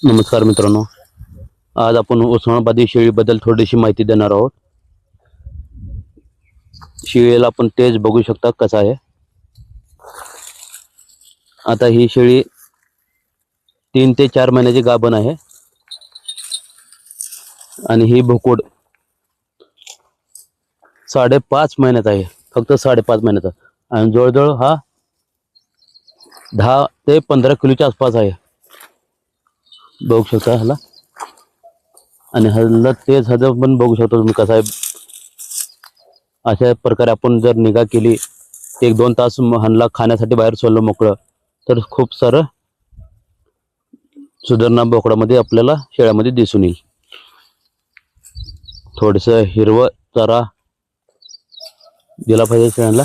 नमस्कार मित्रांनो, आज आपण उस्मानाबादी शेळीबद्दल थोडीशी माहिती देणार आहोत. शेळीला आपण तेज बघू शकता कसा आहे. आता ही शेळी 3 ते 4 महिन्याची गाभण आहे आणि ही भोकोड 5.5 महिन्याचा आहे, फक्त 5.5 महिन्याचा. आणि जवळजवळ हा 10 ते 15 किलोच्या आसपास आहे, बघू शकता ह्याला. आणि ह्याला तेज ह्याचा पण बघू शकता तुम्ही कसा आहे. अशा प्रकारे आपण जर निगा केली, 1-2 तास ह्यांना खाण्यासाठी बाहेर सोडलं मोकळं, तर खूप सारं सुधारणा बोकडामध्ये आपल्याला शेळ्यामध्ये दिसून येईल. थोडंसं हिरवं चारा दिला पाहिजे शेळ्यांना.